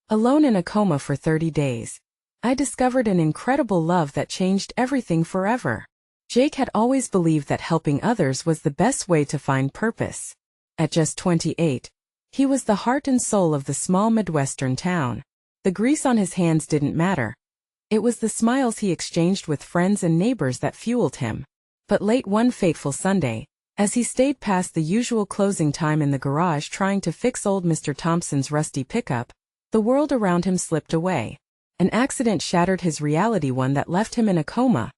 Alone in a coma for 30 days. I discovered an incredible love that changed everything forever. Jake had always believed that helping others was the best way to find purpose. At just 28, he was the heart and soul of the small Midwestern town. The grease on his hands didn't matter. It was the smiles he exchanged with friends and neighbors that fueled him. But late one fateful Sunday, as he stayed past the usual closing time in the garage trying to fix old Mr. Thompson's rusty pickup, the world around him slipped away. An accident shattered his reality, one that left him in a coma,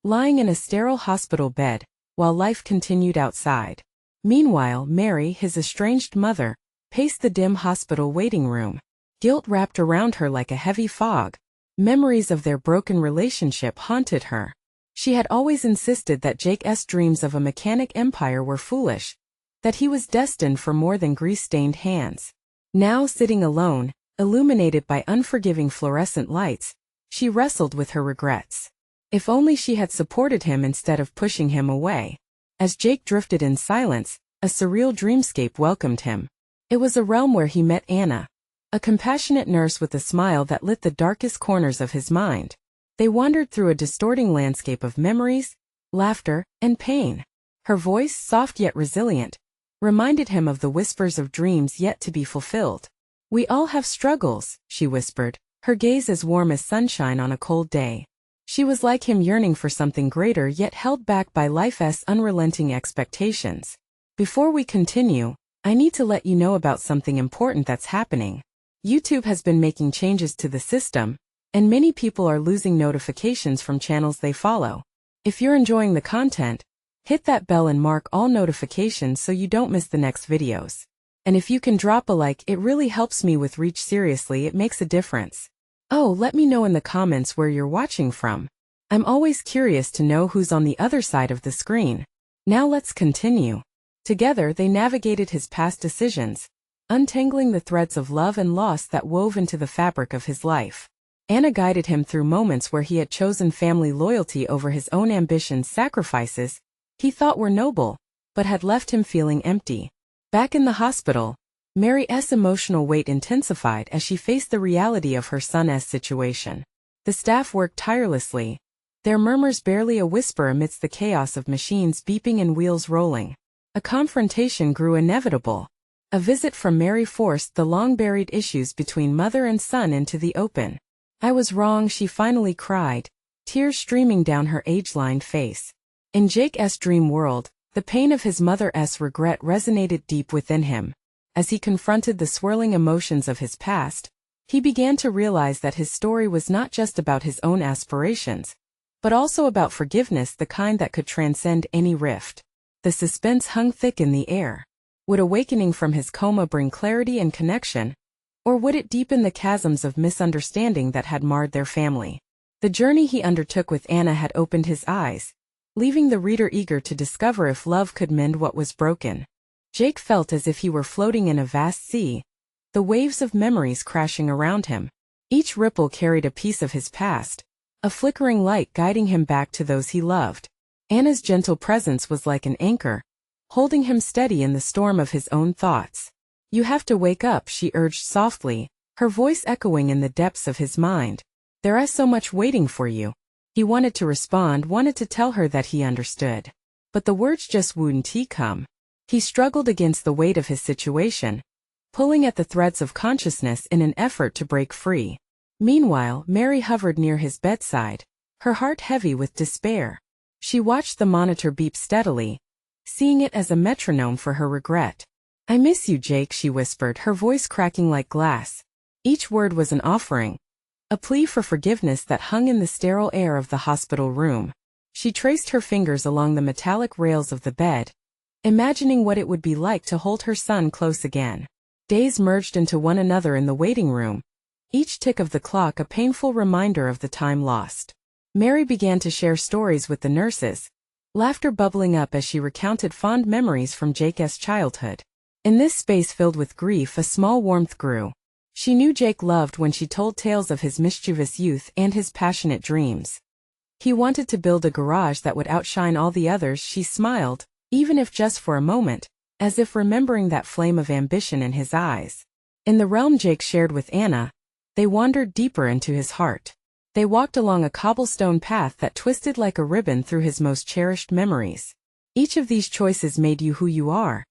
lying in a sterile hospital bed, while life continued outside. Meanwhile, Mary, his estranged mother, paced the dim hospital waiting room. Guilt wrapped around her like a heavy fog. Memories of their broken relationship haunted her. She had always insisted that Jake's dreams of a mechanic empire were foolish, that he was destined for more than grease-stained hands. Now, sitting alone, illuminated by unforgiving fluorescent lights, she wrestled with her regrets. If only she had supported him instead of pushing him away. As Jake drifted in silence, a surreal dreamscape welcomed him. It was a realm where he met Anna, a compassionate nurse with a smile that lit the darkest corners of his mind. They wandered through a distorting landscape of memories, laughter, and pain. Her voice, soft yet resilient, reminded him of the whispers of dreams yet to be fulfilled. "We all have struggles," she whispered, her gaze as warm as sunshine on a cold day. She was like him, yearning for something greater yet held back by life's unrelenting expectations. Before we continue, I need to let you know about something important that's happening. YouTube has been making changes to the system, and many people are losing notifications from channels they follow. If you're enjoying the content, hit that bell and mark all notifications so you don't miss the next videos. And if you can drop a like, it really helps me with reach. Seriously, it makes a difference. Oh, let me know in the comments where you're watching from. I'm always curious to know who's on the other side of the screen. Now let's continue. Together they navigated his past decisions, untangling the threads of love and loss that wove into the fabric of his life. Anna guided him through moments where he had chosen family loyalty over his own ambitions, sacrifices he thought were noble, but had left him feeling empty. Back in the hospital, Mary's emotional weight intensified as she faced the reality of her son's situation. The staff worked tirelessly, their murmurs barely a whisper amidst the chaos of machines beeping and wheels rolling. A confrontation grew inevitable. A visit from Mary forced the long-buried issues between mother and son into the open. "I was wrong," she finally cried, tears streaming down her age-lined face. In Jake's dream world, the pain of his mother's regret resonated deep within him. As he confronted the swirling emotions of his past, he began to realize that his story was not just about his own aspirations, but also about forgiveness, the kind that could transcend any rift. The suspense hung thick in the air. Would awakening from his coma bring clarity and connection, or would it deepen the chasms of misunderstanding that had marred their family? The journey he undertook with Anna had opened his eyes, leaving the reader eager to discover if love could mend what was broken. Jake felt as if he were floating in a vast sea, the waves of memories crashing around him. Each ripple carried a piece of his past, a flickering light guiding him back to those he loved. Anna's gentle presence was like an anchor, holding him steady in the storm of his own thoughts. "You have to wake up," she urged softly, her voice echoing in the depths of his mind. "There is so much waiting for you." He wanted to respond, wanted to tell her that he understood. But the words just wouldn't come. He struggled against the weight of his situation, pulling at the threads of consciousness in an effort to break free. Meanwhile, Mary hovered near his bedside, her heart heavy with despair. She watched the monitor beep steadily, seeing it as a metronome for her regret. "I miss you, Jake," she whispered, her voice cracking like glass. Each word was an offering, a plea for forgiveness that hung in the sterile air of the hospital room. She traced her fingers along the metallic rails of the bed, imagining what it would be like to hold her son close again. Days merged into one another in the waiting room, each tick of the clock a painful reminder of the time lost. Mary began to share stories with the nurses, laughter bubbling up as she recounted fond memories from Jake's childhood. In this space filled with grief, a small warmth grew. She knew Jake loved when she told tales of his mischievous youth and his passionate dreams. He wanted to build a garage that would outshine all the others. She smiled, even if just for a moment, as if remembering that flame of ambition in his eyes. In the realm Jake shared with Anna, They wandered deeper into his heart. They walked along a cobblestone path that twisted like a ribbon through his most cherished memories. Each of these choices made you who you are,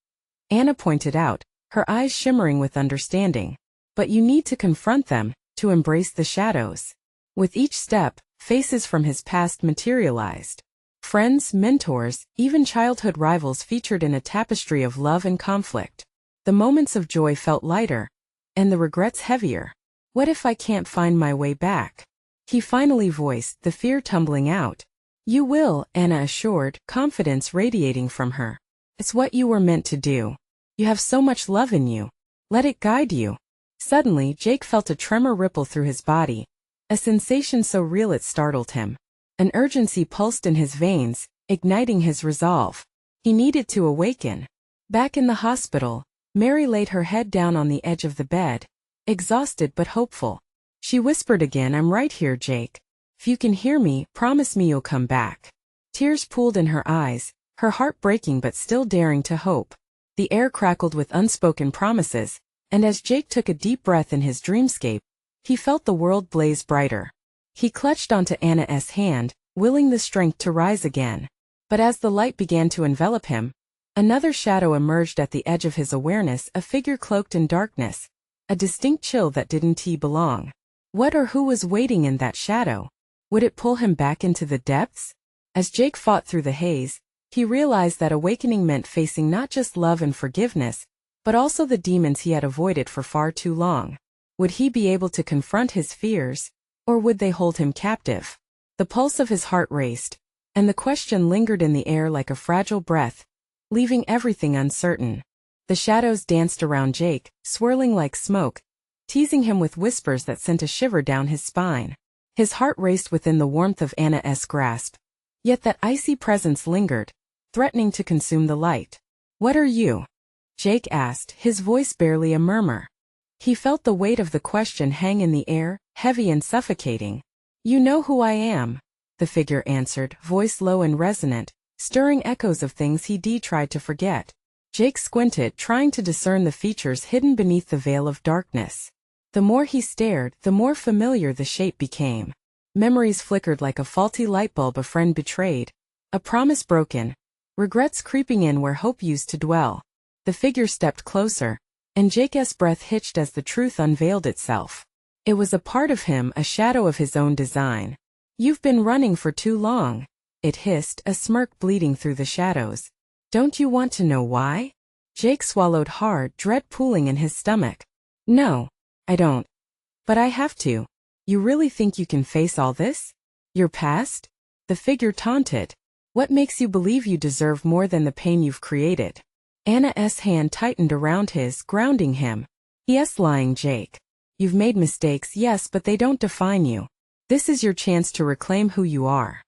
Anna pointed out, her eyes shimmering with understanding. But you need to confront them, to embrace the shadows. With each step, faces from his past materialized. Friends, mentors, even childhood rivals featured in a tapestry of love and conflict. The moments of joy felt lighter, and the regrets heavier. What if I can't find my way back? He finally voiced, the fear tumbling out. You will, Anna assured, confidence radiating from her. It's what you were meant to do. You have so much love in you. Let it guide you. Suddenly, Jake felt a tremor ripple through his body, a sensation so real it startled him. An urgency pulsed in his veins, igniting his resolve. He needed to awaken. Back in the hospital, Mary laid her head down on the edge of the bed, exhausted but hopeful. She whispered again, I'm right here, Jake. If you can hear me, promise me you'll come back. Tears pooled in her eyes, her heart breaking but still daring to hope. The air crackled with unspoken promises, and as Jake took a deep breath in his dreamscape, he felt the world blaze brighter. He clutched onto Anna's hand, willing the strength to rise again. But as the light began to envelop him, another shadow emerged at the edge of his awareness, a figure cloaked in darkness, a distinct chill that didn't belong. What or who was waiting in that shadow? Would it pull him back into the depths? As Jake fought through the haze, he realized that awakening meant facing not just love and forgiveness, but also the demons he had avoided for far too long. Would he be able to confront his fears, or would they hold him captive? The pulse of his heart raced, and the question lingered in the air like a fragile breath, leaving everything uncertain. The shadows danced around Jake, swirling like smoke, teasing him with whispers that sent a shiver down his spine. His heart raced within the warmth of Anna's grasp. Yet that icy presence lingered, threatening to consume the light. What are you? Jake asked, his voice barely a murmur. He felt the weight of the question hang in the air, heavy and suffocating. You know who I am, the figure answered, voice low and resonant, stirring echoes of things he tried to forget. Jake squinted, trying to discern the features hidden beneath the veil of darkness. The more he stared, the more familiar the shape became. Memories flickered like a faulty light bulb, a friend betrayed, a promise broken, regrets creeping in where hope used to dwell. The figure stepped closer, and Jake's breath hitched as the truth unveiled itself. It was a part of him, a shadow of his own design. You've been running for too long, it hissed, a smirk bleeding through the shadows. Don't you want to know why? Jake swallowed hard, dread pooling in his stomach. No, I don't. But I have to. You really think you can face all this? Your past? The figure taunted. What makes you believe you deserve more than the pain you've created? Anna's hand tightened around his, grounding him. Yes, lying Jake. You've made mistakes, yes, but they don't define you. This is your chance to reclaim who you are.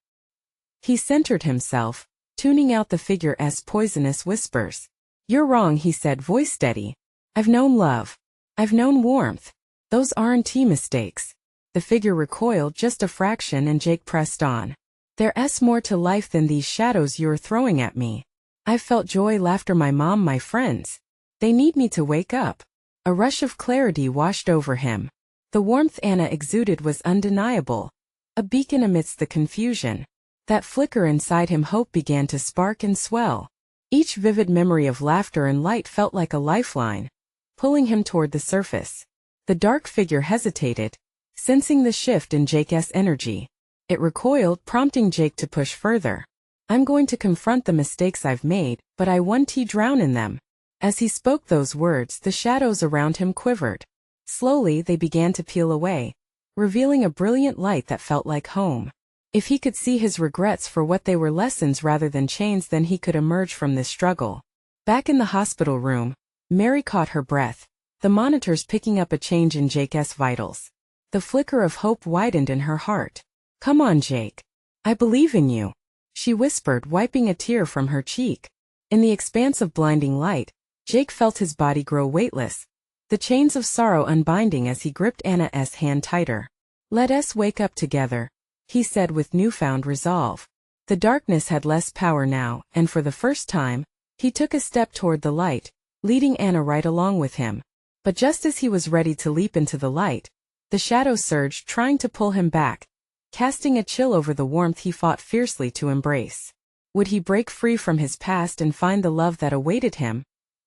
He centered himself, tuning out the figure's poisonous whispers. You're wrong, he said, voice steady. I've known love. I've known warmth. Those aren't mistakes. The figure recoiled just a fraction, and Jake pressed on. There's more to life than these shadows you're throwing at me. I've felt joy, laughter, my mom, my friends. They need me to wake up. A rush of clarity washed over him. The warmth Anna exuded was undeniable, a beacon amidst the confusion. That flicker inside him, hope began to spark and swell. Each vivid memory of laughter and light felt like a lifeline, pulling him toward the surface. The dark figure hesitated, sensing the shift in Jake's energy. It recoiled, prompting Jake to push further. I'm going to confront the mistakes I've made, but I won't drown in them. As he spoke those words, the shadows around him quivered. Slowly they began to peel away, revealing a brilliant light that felt like home. If he could see his regrets for what they were, lessons rather than chains, then he could emerge from this struggle. Back in the hospital room, Mary caught her breath, the monitors picking up a change in Jake's vitals. The flicker of hope widened in her heart. Come on, Jake. I believe in you, she whispered, wiping a tear from her cheek. In the expanse of blinding light, Jake felt his body grow weightless, the chains of sorrow unbinding as he gripped Anna's hand tighter. Let us wake up together, he said with newfound resolve. The darkness had less power now, and for the first time, he took a step toward the light, leading Anna right along with him. But just as he was ready to leap into the light, The shadow surged, trying to pull him back, casting a chill over the warmth he fought fiercely to embrace. Would he break free from his past and find the love that awaited him?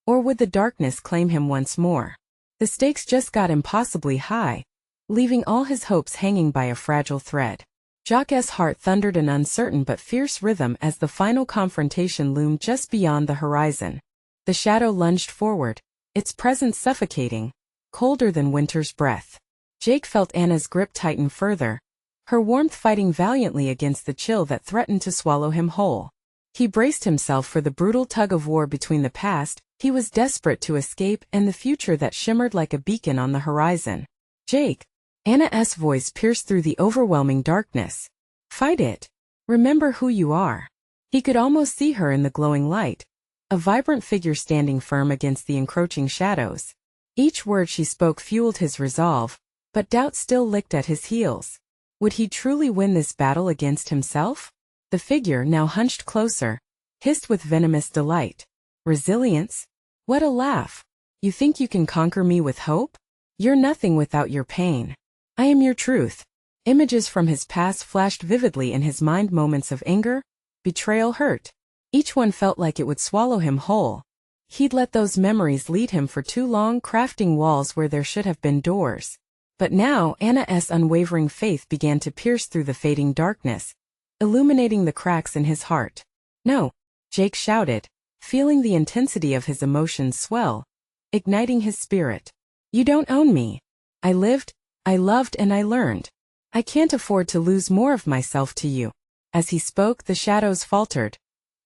Or would the darkness claim him once more? The stakes just got impossibly high, leaving all his hopes hanging by a fragile thread. Jacques' heart thundered an uncertain but fierce rhythm as the final confrontation loomed just beyond the horizon. The shadow lunged forward, its presence suffocating, colder than winter's breath. Jake felt Anna's grip tighten further, her warmth fighting valiantly against the chill that threatened to swallow him whole. He braced himself for the brutal tug-of-war between the past he was desperate to escape and the future that shimmered like a beacon on the horizon. Jake. Anna's voice pierced through the overwhelming darkness. Fight it. Remember who you are. He could almost see her in the glowing light, a vibrant figure standing firm against the encroaching shadows. Each word she spoke fueled his resolve, but doubt still licked at his heels. Would he truly win this battle against himself? The figure, now hunched closer, hissed with venomous delight. Resilience? What a laugh. You think you can conquer me with hope? You're nothing without your pain. I am your truth. Images from his past flashed vividly in his mind, moments of anger, betrayal, hurt. Each one felt like it would swallow him whole. He'd let those memories lead him for too long, crafting walls where there should have been doors. But now Anna's unwavering faith began to pierce through the fading darkness, illuminating the cracks in his heart. No, Jake shouted, feeling the intensity of his emotions swell, igniting his spirit. You don't own me. I lived, I loved, and I learned. I can't afford to lose more of myself to you. As he spoke, the shadows faltered,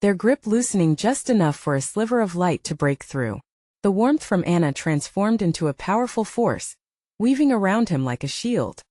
their grip loosening just enough for a sliver of light to break through. The warmth from Anna transformed into a powerful force, weaving around him like a shield.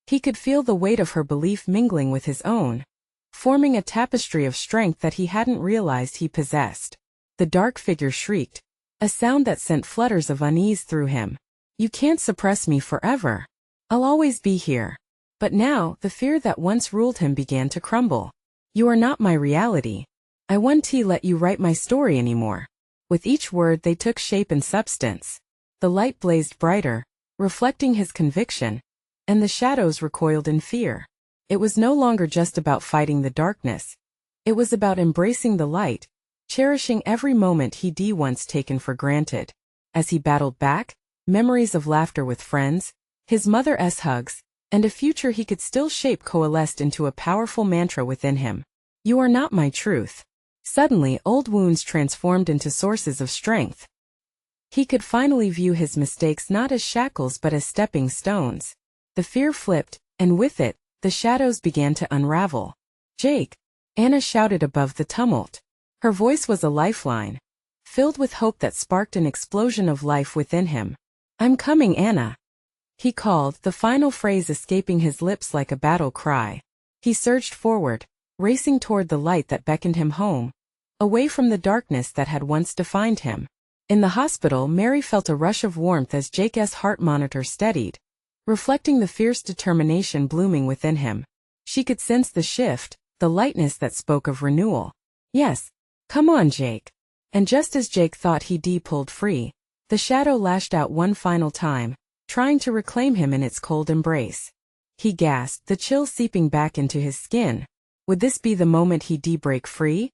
He could feel the weight of her belief mingling with his own, forming a tapestry of strength that he hadn't realized he possessed. The dark figure shrieked, a sound that sent flutters of unease through him. You can't suppress me forever. I'll always be here. But now, the fear that once ruled him began to crumble. You are not my reality. I won't let you write my story anymore. With each word they took shape and substance. The light blazed brighter, reflecting his conviction, and the shadows recoiled in fear. It was no longer just about fighting the darkness. It was about embracing the light, cherishing every moment he'd once taken for granted. As he battled back, memories of laughter with friends, his mother's hugs, and a future he could still shape coalesced into a powerful mantra within him. You are not my truth. Suddenly, old wounds transformed into sources of strength. He could finally view his mistakes not as shackles but as stepping stones. The fear flipped, and with it, the shadows began to unravel. Jake, Anna shouted above the tumult. Her voice was a lifeline, filled with hope that sparked an explosion of life within him. I'm coming, Anna. He called, the final phrase escaping his lips like a battle cry. He surged forward, racing toward the light that beckoned him home, away from the darkness that had once defined him. In the hospital, Mary felt a rush of warmth as Jake's heart monitor steadied, reflecting the fierce determination blooming within him. She could sense the shift, the lightness that spoke of renewal. Yes, come on, Jake. And just as Jake thought he'd pulled free, the shadow lashed out one final time, trying to reclaim him in its cold embrace. He gasped, the chill seeping back into his skin. Would this be the moment he'd break free?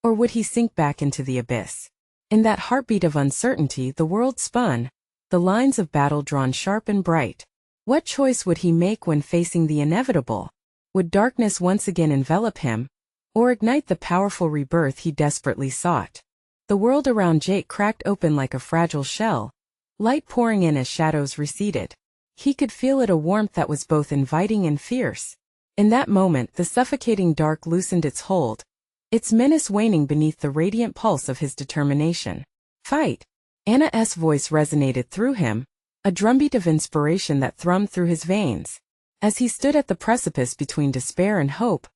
Or would he sink back into the abyss? In that heartbeat of uncertainty, the world spun, the lines of battle drawn sharp and bright. What choice would he make when facing the inevitable? Would darkness once again envelop him, or ignite the powerful rebirth he desperately sought? The world around Jake cracked open like a fragile shell, light pouring in as shadows receded. He could feel it, a warmth that was both inviting and fierce. In that moment, the suffocating dark loosened its hold, its menace waning beneath the radiant pulse of his determination. Fight! Anna's voice resonated through him, a drumbeat of inspiration that thrummed through his veins. As he stood at the precipice between despair and hope,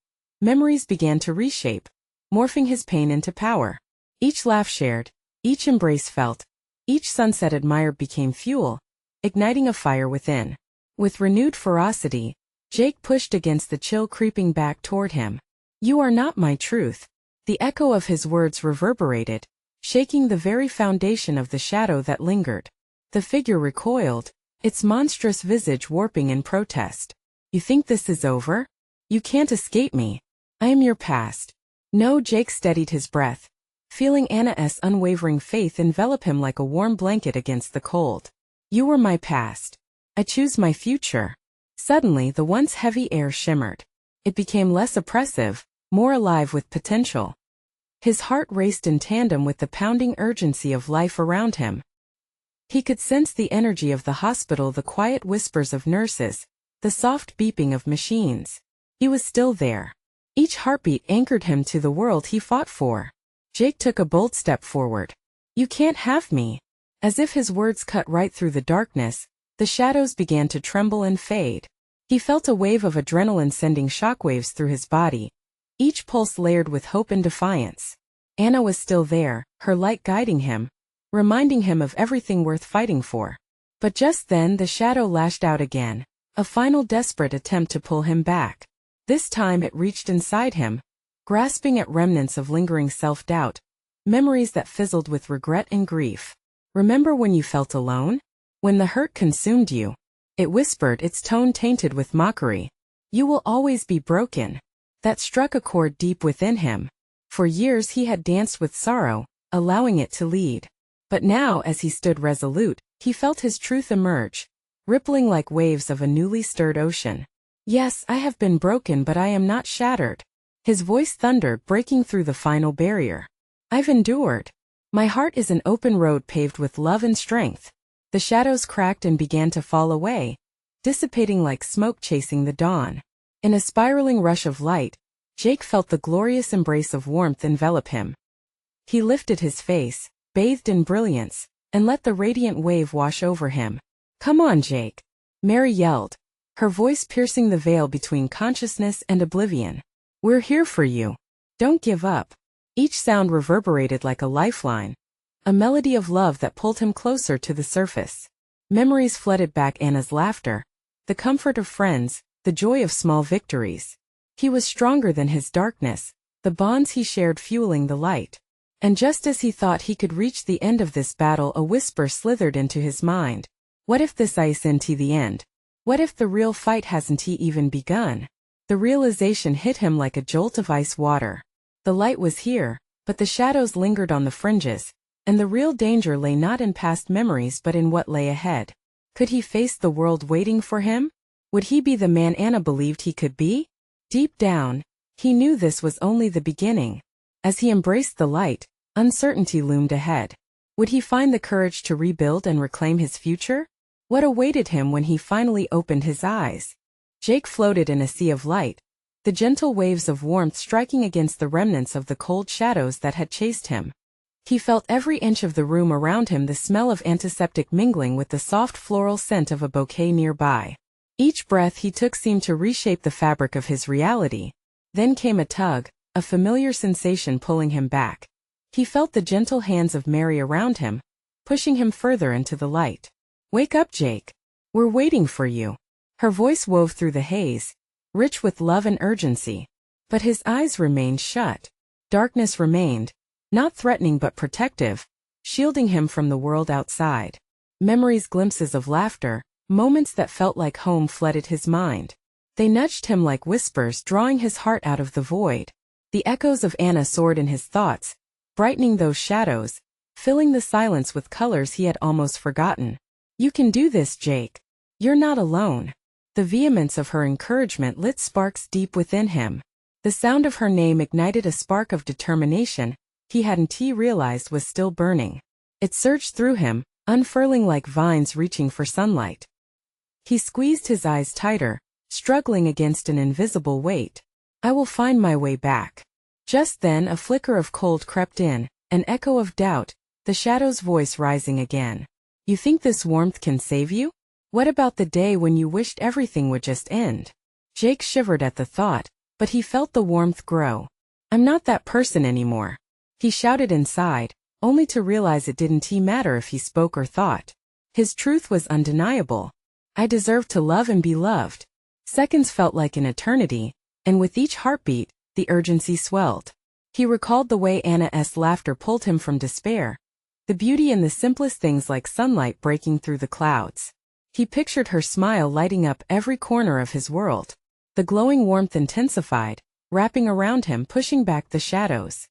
memories began to reshape, morphing his pain into power. Each laugh shared, each embrace felt, each sunset admired became fuel, igniting a fire within. With renewed ferocity, Jake pushed against the chill creeping back toward him. You are not my truth. The echo of his words reverberated, shaking the very foundation of the shadow that lingered. The figure recoiled, its monstrous visage warping in protest. You think this is over? You can't escape me. I am your past. No, Jake steadied his breath, feeling Anna's unwavering faith envelop him like a warm blanket against the cold. You were my past. I choose my future. Suddenly, the once heavy air shimmered. It became less oppressive, more alive with potential. His heart raced in tandem with the pounding urgency of life around him. He could sense the energy of the hospital, the quiet whispers of nurses, the soft beeping of machines. He was still there. Each heartbeat anchored him to the world he fought for. Jake took a bold step forward. You can't have me. As if his words cut right through the darkness, the shadows began to tremble and fade. He felt a wave of adrenaline sending shockwaves through his body, each pulse layered with hope and defiance. Anna was still there, her light guiding him, reminding him of everything worth fighting for. But just then the shadow lashed out again, a final desperate attempt to pull him back. This time it reached inside him, grasping at remnants of lingering self-doubt, memories that fizzled with regret and grief. Remember when you felt alone? When the hurt consumed you? It whispered, its tone tainted with mockery. You will always be broken. That struck a chord deep within him. For years he had danced with sorrow, allowing it to lead. But now, as he stood resolute, he felt his truth emerge, rippling like waves of a newly stirred ocean. Yes, I have been broken, but I am not shattered. His voice thundered, breaking through the final barrier. I've endured. My heart is an open road paved with love and strength. The shadows cracked and began to fall away, dissipating like smoke chasing the dawn. In a spiraling rush of light, Jake felt the glorious embrace of warmth envelop him. He lifted his face, bathed in brilliance, and let the radiant wave wash over him. Come on, Jake, Mary yelled, her voice piercing the veil between consciousness and oblivion. We're here for you. Don't give up. Each sound reverberated like a lifeline, a melody of love that pulled him closer to the surface. Memories flooded back, Anna's laughter, the comfort of friends, the joy of small victories. He was stronger than his darkness, the bonds he shared fueling the light. And just as he thought he could reach the end of this battle, a whisper slithered into his mind. What if this isn't the end? What if the real fight hasn't even begun? The realization hit him like a jolt of ice water. The light was here, but the shadows lingered on the fringes, and the real danger lay not in past memories but in what lay ahead. Could he face the world waiting for him? Would he be the man Anna believed he could be? Deep down, he knew this was only the beginning. As he embraced the light, uncertainty loomed ahead. Would he find the courage to rebuild and reclaim his future? What awaited him when he finally opened his eyes? Jake floated in a sea of light, the gentle waves of warmth striking against the remnants of the cold shadows that had chased him. He felt every inch of the room around him, the smell of antiseptic mingling with the soft floral scent of a bouquet nearby. Each breath he took seemed to reshape the fabric of his reality. Then came a tug, a familiar sensation pulling him back. He felt the gentle hands of Mary around him, pushing him further into the light. Wake up, Jake. We're waiting for you. Her voice wove through the haze, rich with love and urgency. But his eyes remained shut. Darkness remained, not threatening but protective, shielding him from the world outside. Memories, glimpses of laughter, moments that felt like home flooded his mind. They nudged him like whispers, drawing his heart out of the void. The echoes of Anna soared in his thoughts, brightening those shadows, filling the silence with colors he had almost forgotten. You can do this, Jake. You're not alone. The vehemence of her encouragement lit sparks deep within him. The sound of her name ignited a spark of determination he hadn't realized was still burning. It surged through him, unfurling like vines reaching for sunlight. He squeezed his eyes tighter, struggling against an invisible weight. I will find my way back. Just then a flicker of cold crept in, an echo of doubt, the shadow's voice rising again. You think this warmth can save you? What about the day when you wished everything would just end? Jake shivered at the thought, but he felt the warmth grow. I'm not that person anymore. He shouted inside, only to realize it didn't matter if he spoke or thought. His truth was undeniable. I deserve to love and be loved. Seconds felt like an eternity, and with each heartbeat, the urgency swelled. He recalled the way Anna's laughter pulled him from despair, the beauty in the simplest things like sunlight breaking through the clouds. He pictured her smile lighting up every corner of his world. The glowing warmth intensified, wrapping around him, pushing back the shadows.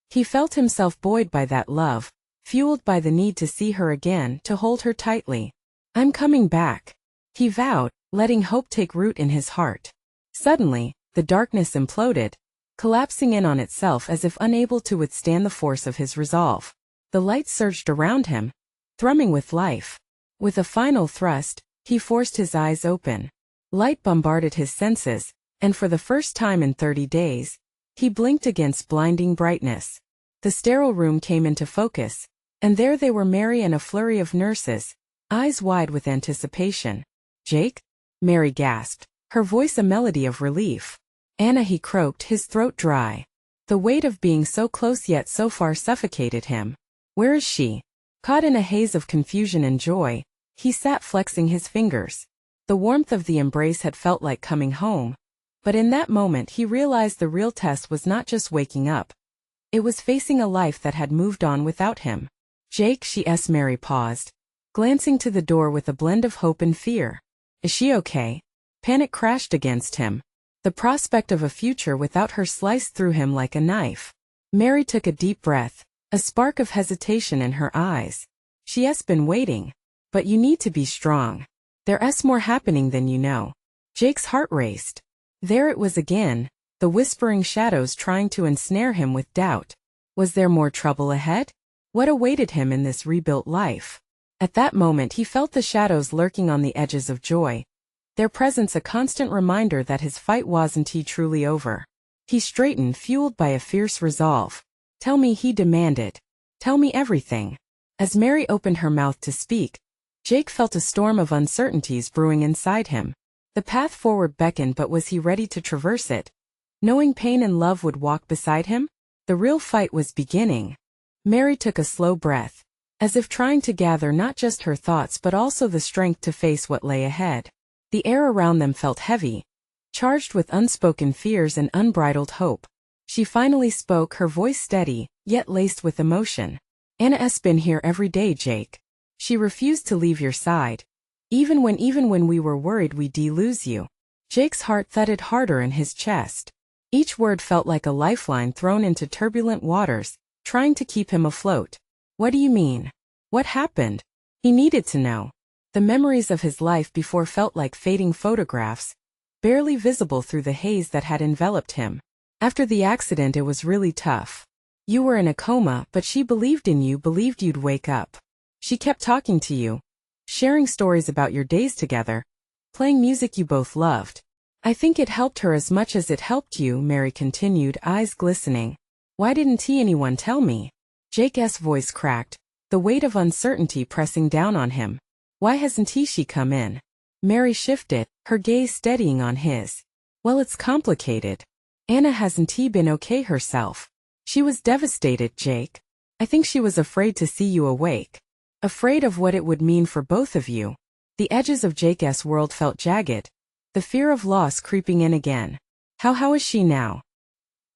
He felt himself buoyed by that love, fueled by the need to see her again, to hold her tightly. "I'm coming back," he vowed, letting hope take root in his heart. Suddenly, the darkness imploded, collapsing in on itself as if unable to withstand the force of his resolve. The light surged around him, thrumming with life. With a final thrust, he forced his eyes open. Light bombarded his senses, and for the first time in 30 days, he blinked against blinding brightness. The sterile room came into focus, and there they were, Mary and a flurry of nurses, eyes wide with anticipation. "Jake?" Mary gasped, her voice a melody of relief. "Anna," he croaked, his throat dry. The weight of being so close yet so far suffocated him. "Where is she?" Caught in a haze of confusion and joy, he sat flexing his fingers. The warmth of the embrace had felt like coming home. But in that moment he realized the real test was not just waking up. It was facing a life that had moved on without him. "Jake," Mary paused, glancing to the door with a blend of hope and fear. "Is she okay?" Panic crashed against him. The prospect of a future without her sliced through him like a knife. Mary took a deep breath, a spark of hesitation in her eyes. "She's been waiting. But you need to be strong. There's more happening than you know." Jake's heart raced. There it was again, the whispering shadows trying to ensnare him with doubt. Was there more trouble ahead? What awaited him in this rebuilt life? At that moment he felt the shadows lurking on the edges of joy, their presence a constant reminder that his fight wasn't truly over. He straightened, fueled by a fierce resolve. "Tell me," he demanded. "Tell me everything." As Mary opened her mouth to speak, Jake felt a storm of uncertainties brewing inside him. The path forward beckoned, but was he ready to traverse it? Knowing pain and love would walk beside him? The real fight was beginning. Mary took a slow breath, as if trying to gather not just her thoughts but also the strength to face what lay ahead. The air around them felt heavy, charged with unspoken fears and unbridled hope. She finally spoke, her voice steady, yet laced with emotion. "Anna's been here every day, Jake. She refused to leave your side. Even when we were worried we'd lose you." Jake's heart thudded harder in his chest. Each word felt like a lifeline thrown into turbulent waters, trying to keep him afloat. "What do you mean? What happened?" He needed to know. The memories of his life before felt like fading photographs, barely visible through the haze that had enveloped him. "After the accident it was really tough. You were in a coma, but she believed in you, believed you'd wake up. She kept talking to you, sharing stories about your days together, playing music you both loved. I think it helped her as much as it helped you," Mary continued, eyes glistening. "Why didn't anyone tell me?" Jake's voice cracked, the weight of uncertainty pressing down on him. "Why hasn't she come in?" Mary shifted, her gaze steadying on his. "Well, it's complicated. Anna hasn't been okay herself. She was devastated, Jake. I think she was afraid to see you awake. Afraid of what it would mean for both of you." The edges of Jake's world felt jagged, the fear of loss creeping in again. How is she now?"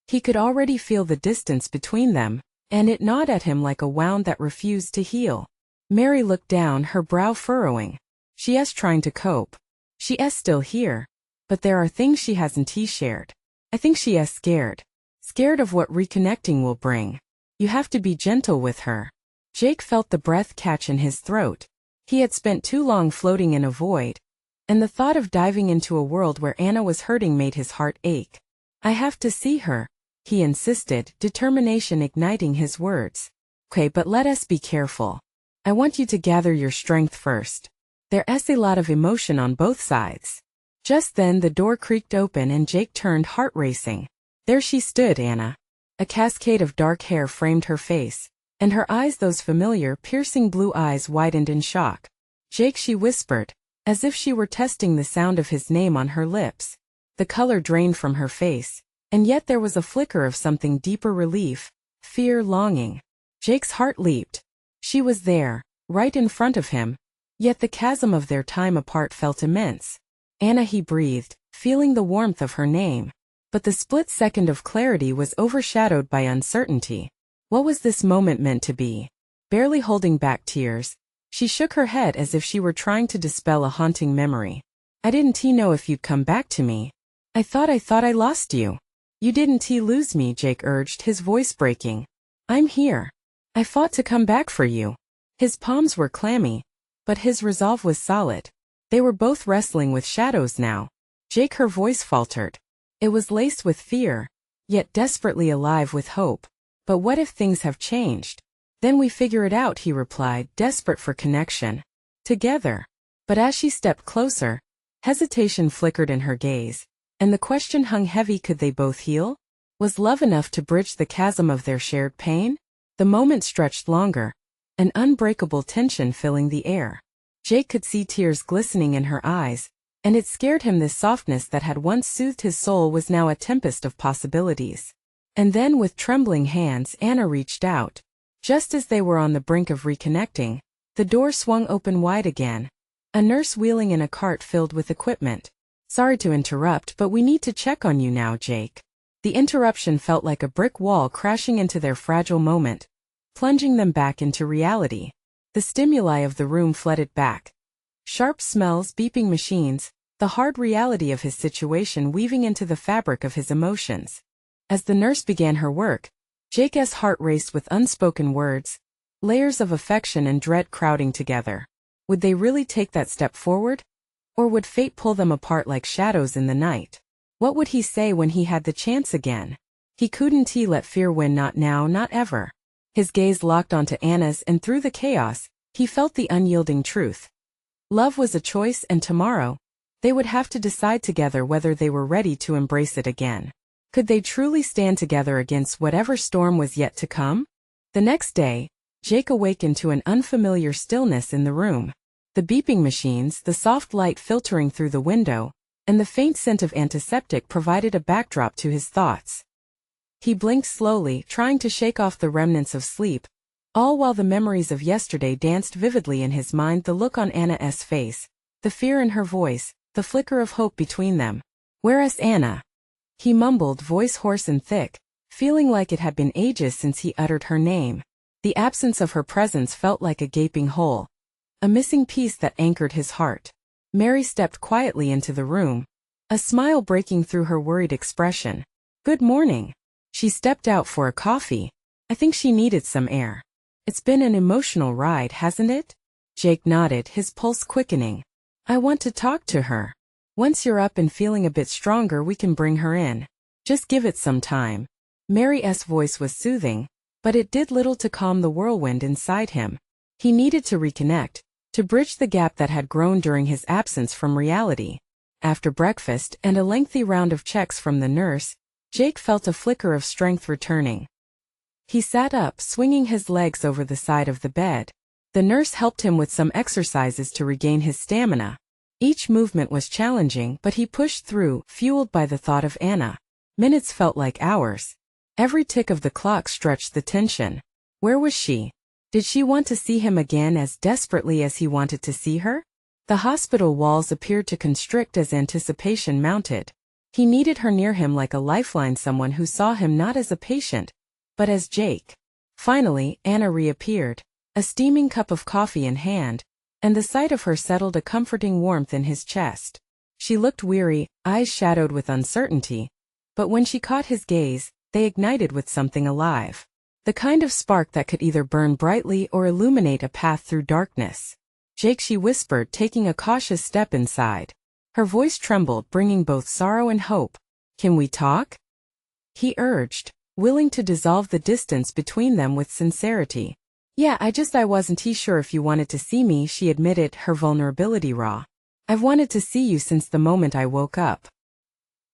He could already feel the distance between them, and it gnawed at him like a wound that refused to heal. Mary looked down, her brow furrowing. "She's trying to cope. She's still here. But there are things she hasn't shared. I think she's scared. Scared of what reconnecting will bring. You have to be gentle with her." Jake felt the breath catch in his throat. He had spent too long floating in a void, and the thought of diving into a world where Anna was hurting made his heart ache. "I have to see her," he insisted, determination igniting his words. "Okay, but let us be careful. I want you to gather your strength first. There's a lot of emotion on both sides." Just then the door creaked open and Jake turned, heart racing. There she stood, Anna. A cascade of dark hair framed her face, and her eyes, those familiar, piercing blue eyes, widened in shock. "Jake," she whispered, as if she were testing the sound of his name on her lips. The color drained from her face, and yet there was a flicker of something deeper: relief, fear, longing. Jake's heart leaped. She was there, right in front of him, yet the chasm of their time apart felt immense. "Anna," he breathed, feeling the warmth of her name. But the split second of clarity was overshadowed by uncertainty. What was this moment meant to be? Barely holding back tears, She shook her head as if she were trying to dispel a haunting memory. I didn't know if you'd come back to me. I thought I lost you. You didn't lose me, Jake urged, his voice breaking. I'm here. I fought to come back for you. His palms were clammy, but his resolve was solid. They were both wrestling with shadows now. Jake, her voice faltered. It was laced with fear, yet desperately alive with hope. But what if things have changed? Then we figure it out, he replied, desperate for connection. Together. But as she stepped closer, hesitation flickered in her gaze, and the question hung heavy: could they both heal? Was love enough to bridge the chasm of their shared pain? The moment stretched longer, an unbreakable tension filling the air. Jake could see tears glistening in her eyes, and it scared him. This softness that had once soothed his soul was now a tempest of possibilities. And then, with trembling hands, Anna reached out. Just as they were on the brink of reconnecting, the door swung open wide again. A nurse wheeling in a cart filled with equipment. Sorry to interrupt, but we need to check on you now, Jake. The interruption felt like a brick wall crashing into their fragile moment, plunging them back into reality. The stimuli of the room flooded back. Sharp smells, beeping machines, the hard reality of his situation weaving into the fabric of his emotions. As the nurse began her work, Jake's heart raced with unspoken words, layers of affection and dread crowding together. Would they really take that step forward? Or would fate pull them apart like shadows in the night? What would he say when he had the chance again? He couldn't let fear win, not now, not ever. His gaze locked onto Anna's, and through the chaos, he felt the unyielding truth. Love was a choice, and tomorrow, they would have to decide together whether they were ready to embrace it again. Could they truly stand together against whatever storm was yet to come? The next day, Jake awakened to an unfamiliar stillness in the room. The beeping machines, the soft light filtering through the window, and the faint scent of antiseptic provided a backdrop to his thoughts. He blinked slowly, trying to shake off the remnants of sleep, all while the memories of yesterday danced vividly in his mind. The look on Anna's face, the fear in her voice, the flicker of hope between them. Where's Anna? He mumbled, voice hoarse and thick, feeling like it had been ages since he uttered her name. The absence of her presence felt like a gaping hole, a missing piece that anchored his heart. Mary stepped quietly into the room, a smile breaking through her worried expression. Good morning. She stepped out for a coffee. I think she needed some air. It's been an emotional ride, hasn't it? Jake nodded, his pulse quickening. I want to talk to her. Once you're up and feeling a bit stronger, we can bring her in. Just give it some time. Mary's voice was soothing, but it did little to calm the whirlwind inside him. He needed to reconnect, to bridge the gap that had grown during his absence from reality. After breakfast and a lengthy round of checks from the nurse, Jake felt a flicker of strength returning. He sat up, swinging his legs over the side of the bed. The nurse helped him with some exercises to regain his stamina. Each movement was challenging, but he pushed through, fueled by the thought of Anna. Minutes felt like hours. Every tick of the clock stretched the tension. Where was she? Did she want to see him again as desperately as he wanted to see her? The hospital walls appeared to constrict as anticipation mounted. He needed her near him like a lifeline, someone who saw him not as a patient, but as Jake. Finally, Anna reappeared, a steaming cup of coffee in hand, and the sight of her settled a comforting warmth in his chest. She looked weary, eyes shadowed with uncertainty, but when she caught his gaze, they ignited with something alive. The kind of spark that could either burn brightly or illuminate a path through darkness. Jake, she whispered, taking a cautious step inside. Her voice trembled, bringing both sorrow and hope. Can we talk? He urged, willing to dissolve the distance between them with sincerity. Yeah, I wasn't sure if you wanted to see me, she admitted, her vulnerability raw. I've wanted to see you since the moment I woke up.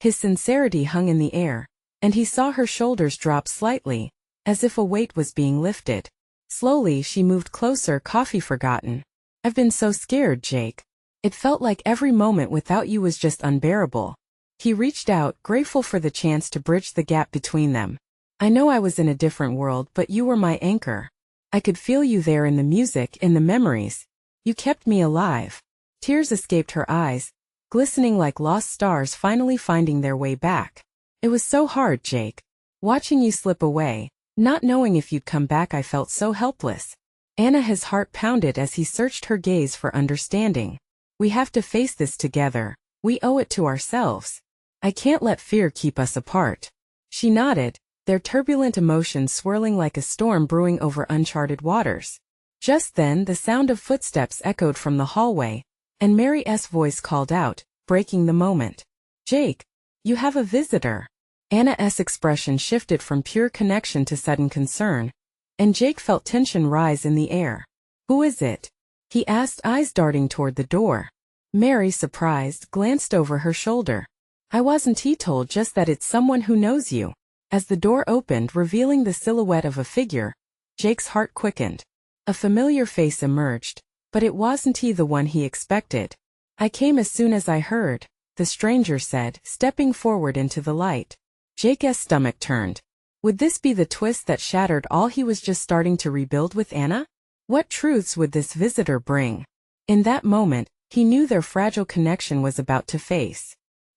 His sincerity hung in the air, and he saw her shoulders drop slightly, as if a weight was being lifted. Slowly she moved closer, coffee forgotten. I've been so scared, Jake. It felt like every moment without you was just unbearable. He reached out, grateful for the chance to bridge the gap between them. I know I was in a different world, but you were my anchor. I could feel you there in the music, in the memories. You kept me alive. Tears escaped her eyes, glistening like lost stars finally finding their way back. It was so hard, Jake. Watching you slip away, not knowing if you'd come back, I felt so helpless. Anna's heart pounded as he searched her gaze for understanding. We have to face this together. We owe it to ourselves. I can't let fear keep us apart. She nodded, their turbulent emotions swirling like a storm brewing over uncharted waters. Just then the sound of footsteps echoed from the hallway, and Mary's voice called out, breaking the moment. Jake, you have a visitor. Anna's expression shifted from pure connection to sudden concern, and Jake felt tension rise in the air. Who is it? He asked, eyes darting toward the door. Mary, surprised, glanced over her shoulder. I wasn't told, just that it's someone who knows you. As the door opened, revealing the silhouette of a figure, Jake's heart quickened. A familiar face emerged, but it wasn't the one he expected. I came as soon as I heard, the stranger said, stepping forward into the light. Jake's stomach turned. Would this be the twist that shattered all he was just starting to rebuild with Anna? What truths would this visitor bring? In that moment, he knew their fragile connection was about to face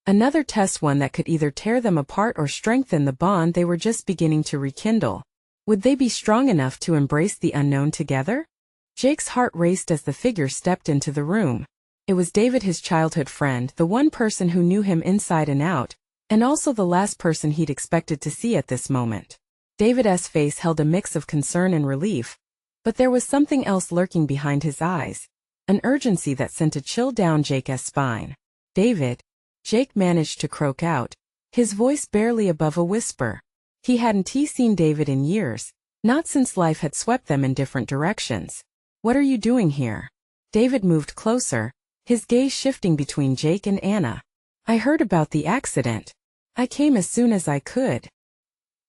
another test, one that could either tear them apart or strengthen the bond they were just beginning to rekindle. Would they be strong enough to embrace the unknown together? Jake's heart raced as the figure stepped into the room. It was David, his childhood friend, the one person who knew him inside and out, and also the last person he'd expected to see at this moment. David's face held a mix of concern and relief, but there was something else lurking behind his eyes, an urgency that sent a chill down Jake's spine. David, Jake managed to croak out, his voice barely above a whisper. He hadn't seen David in years, not since life had swept them in different directions. What are you doing here? David moved closer, his gaze shifting between Jake and Anna. I heard about the accident. I came as soon as I could.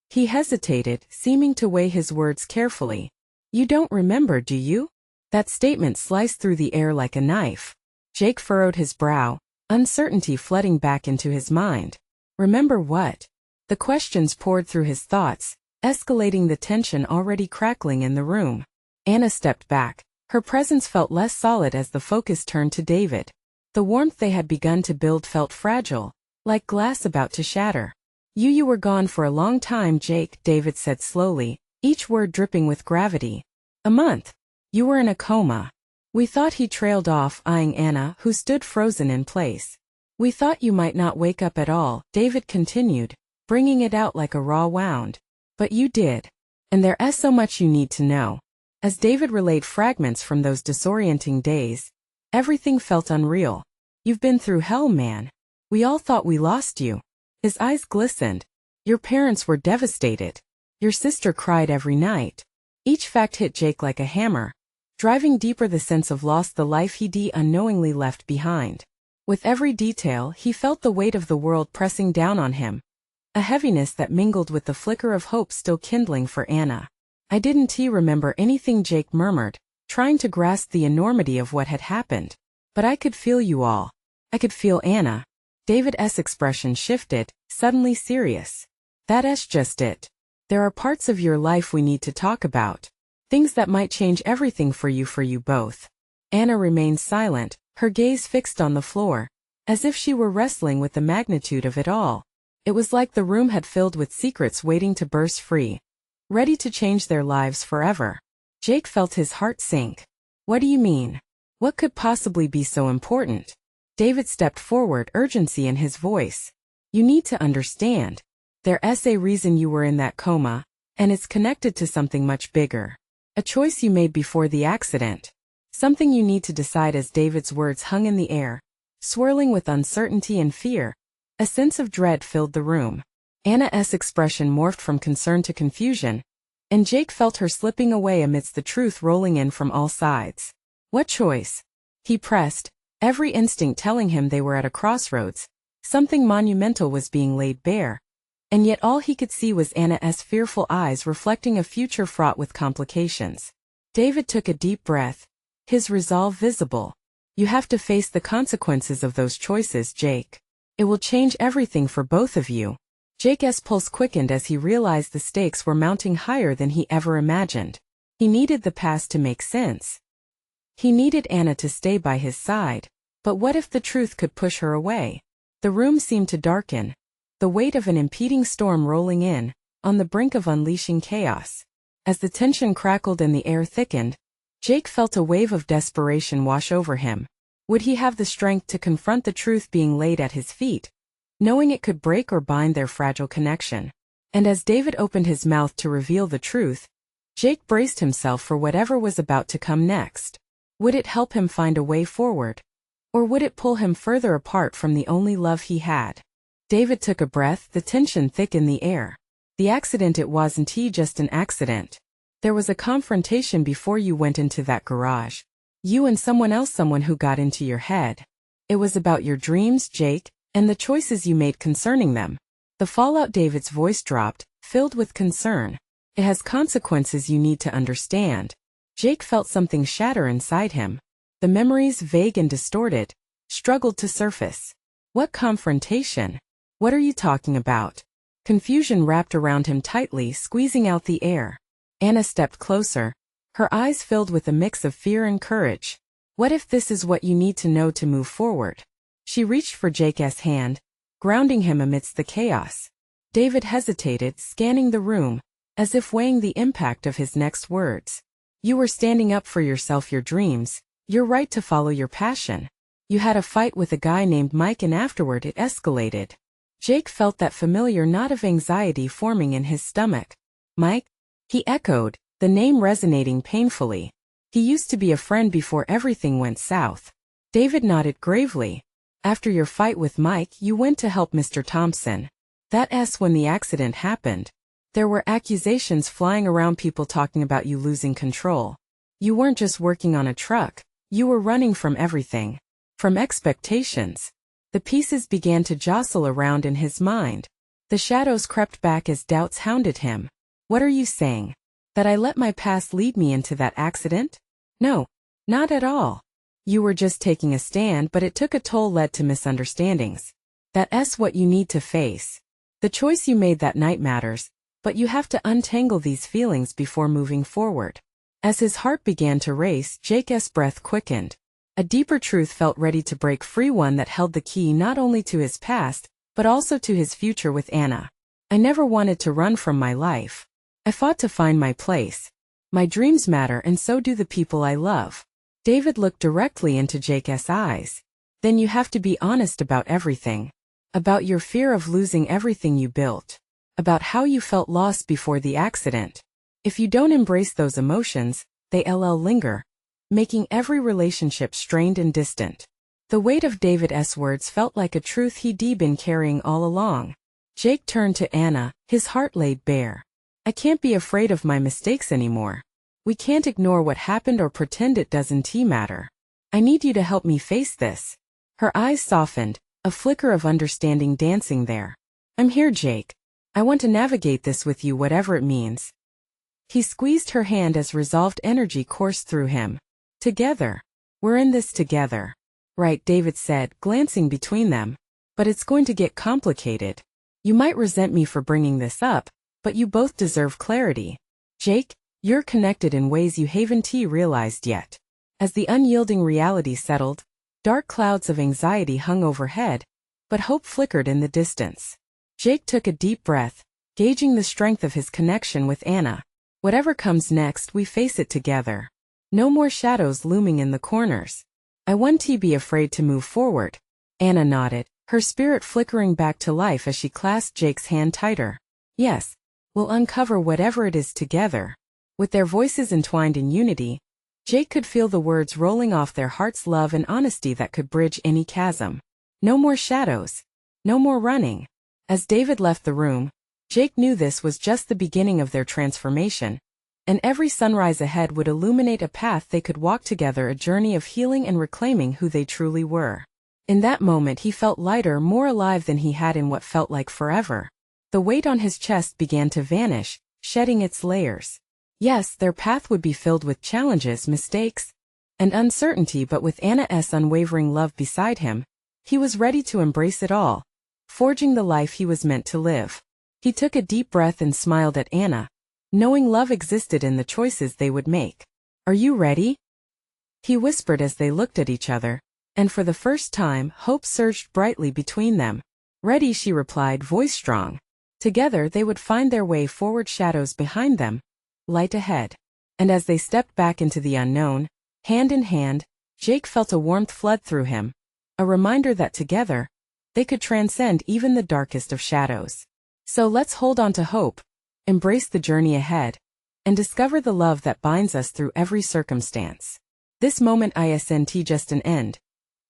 He hesitated, seeming to weigh his words carefully. You don't remember, do you? That statement sliced through the air like a knife. Jake furrowed his brow, uncertainty flooding back into his mind. Remember what? The questions poured through his thoughts, escalating the tension already crackling in the room. Anna stepped back. Her presence felt less solid as the focus turned to David. The warmth they had begun to build felt fragile, like glass about to shatter. You were gone for a long time, Jake, David said slowly, each word dripping with gravity. A month. You were in a coma. We thought, he trailed off, eyeing Anna, who stood frozen in place. We thought you might not wake up at all, David continued, bringing it out like a raw wound. But you did. And there's so much you need to know. As David relayed fragments from those disorienting days, everything felt unreal. You've been through hell, man. We all thought we lost you. His eyes glistened. Your parents were devastated. Your sister cried every night. Each fact hit Jake like a hammer, driving deeper the sense of loss, the life he'd unknowingly left behind. With every detail, he felt the weight of the world pressing down on him, a heaviness that mingled with the flicker of hope still kindling for Anna. I didn't remember anything, Jake murmured, trying to grasp the enormity of what had happened. But I could feel you all. I could feel Anna. David's expression shifted, suddenly serious. That's just it. There are parts of your life we need to talk about. Things that might change everything for you both. Anna remained silent, her gaze fixed on the floor, as if she were wrestling with the magnitude of it all. It was like the room had filled with secrets waiting to burst free, ready to change their lives forever. Jake felt his heart sink. What do you mean? What could possibly be so important? David stepped forward, urgency in his voice. You need to understand. There's a reason you were in that coma, and it's connected to something much bigger. A choice you made before the accident. Something you need to decide. As David's words hung in the air, swirling with uncertainty and fear, a sense of dread filled the room. Anna's expression morphed from concern to confusion, and Jake felt her slipping away amidst the truth rolling in from all sides. What choice? He pressed, every instinct telling him they were at a crossroads. Something monumental was being laid bare, and yet all he could see was Anna's fearful eyes reflecting a future fraught with complications. David took a deep breath, his resolve visible. You have to face the consequences of those choices, Jake. It will change everything for both of you. Jake's pulse quickened as he realized the stakes were mounting higher than he ever imagined. He needed the past to make sense. He needed Anna to stay by his side. But what if the truth could push her away? The room seemed to darken, the weight of an impending storm rolling in, on the brink of unleashing chaos. As the tension crackled and the air thickened, Jake felt a wave of desperation wash over him. Would he have the strength to confront the truth being laid at his feet, knowing it could break or bind their fragile connection? And as David opened his mouth to reveal the truth, Jake braced himself for whatever was about to come next. Would it help him find a way forward? Or would it pull him further apart from the only love he had? David took a breath, the tension thick in the air. The accident, it wasn't just an accident. There was a confrontation before you went into that garage. You and someone else, someone who got into your head. It was about your dreams, Jake, and the choices you made concerning them. The fallout, David's voice dropped, filled with concern. It has consequences you need to understand. Jake felt something shatter inside him. The memories, vague and distorted, struggled to surface. What confrontation? What are you talking about? Confusion wrapped around him tightly, squeezing out the air. Anna stepped closer, her eyes filled with a mix of fear and courage. What if this is what you need to know to move forward? She reached for Jake's hand, grounding him amidst the chaos. David hesitated, scanning the room, as if weighing the impact of his next words. You were standing up for yourself, your dreams, your right to follow your passion. You had a fight with a guy named Mike and afterward it escalated. Jake felt that familiar knot of anxiety forming in his stomach. Mike? He echoed, the name resonating painfully. He used to be a friend before everything went south. David nodded gravely. After your fight with Mike, you went to help Mr. Thompson. That's when the accident happened. There were accusations flying around, people talking about you losing control. You weren't just working on a truck, you were running from everything. From expectations. The pieces began to jostle around in his mind. The shadows crept back as doubts hounded him. What are you saying? That I let my past lead me into that accident? No, not at all. You were just taking a stand, but it took a toll, led to misunderstandings. That's what you need to face. The choice you made that night matters, but you have to untangle these feelings before moving forward. As his heart began to race, Jake's breath quickened. A deeper truth felt ready to break free, one that held the key not only to his past, but also to his future with Anna. I never wanted to run from my life. I fought to find my place. My dreams matter, and so do the people I love. David looked directly into Jake's eyes. Then you have to be honest about everything. About your fear of losing everything you built. About how you felt lost before the accident. If you don't embrace those emotions, they'll linger, making every relationship strained and distant. The weight of David's words felt like a truth he'd been carrying all along. Jake turned to Anna, his heart laid bare. I can't be afraid of my mistakes anymore. We can't ignore what happened or pretend it doesn't matter. I need you to help me face this. Her eyes softened, a flicker of understanding dancing there. I'm here, Jake. I want to navigate this with you, whatever it means. He squeezed her hand as resolved energy coursed through him. Together. We're in this together. Right, David said, glancing between them. But it's going to get complicated. You might resent me for bringing this up, but you both deserve clarity. Jake, you're connected in ways you haven't realized yet. As the unyielding reality settled, dark clouds of anxiety hung overhead, but hope flickered in the distance. Jake took a deep breath, gauging the strength of his connection with Anna. Whatever comes next, we face it together. No more shadows looming in the corners. I won't be afraid to move forward. Anna nodded, her spirit flickering back to life as she clasped Jake's hand tighter. Yes, we'll uncover whatever it is together. With their voices entwined in unity, Jake could feel the words rolling off their hearts, love and honesty that could bridge any chasm. No more shadows. No more running. As David left the room, Jake knew this was just the beginning of their transformation, and every sunrise ahead would illuminate a path they could walk together, a journey of healing and reclaiming who they truly were. In that moment he felt lighter, more alive than he had in what felt like forever. The weight on his chest began to vanish, shedding its layers. Yes, their path would be filled with challenges, mistakes, and uncertainty, but with Anna's unwavering love beside him, he was ready to embrace it all, forging the life he was meant to live. He took a deep breath and smiled at Anna, knowing love existed in the choices they would make. Are you ready? He whispered as they looked at each other, and for the first time, hope surged brightly between them. Ready, she replied, voice strong. Together they would find their way forward, shadows behind them, light ahead. And as they stepped back into the unknown, hand in hand, Jake felt a warmth flood through him, a reminder that together, they could transcend even the darkest of shadows. So let's hold on to hope, embrace the journey ahead, and discover the love that binds us through every circumstance. This moment isn't just an end.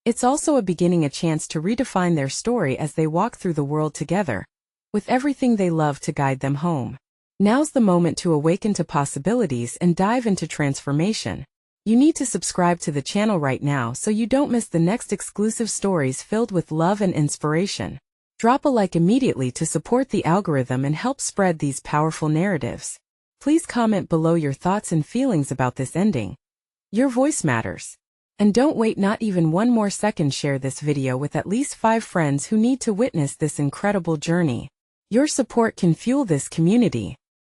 It's also a beginning, a chance to redefine their story as they walk through the world together, with everything they love to guide them home. Now's the moment to awaken to possibilities and dive into transformation. You need to subscribe to the channel right now so you don't miss the next exclusive stories filled with love and inspiration. Drop a like immediately to support the algorithm and help spread these powerful narratives. Please comment below your thoughts and feelings about this ending. Your voice matters. And don't wait not even one more second, share this video with at least 5 friends who need to witness this incredible journey. Your support can fuel this community,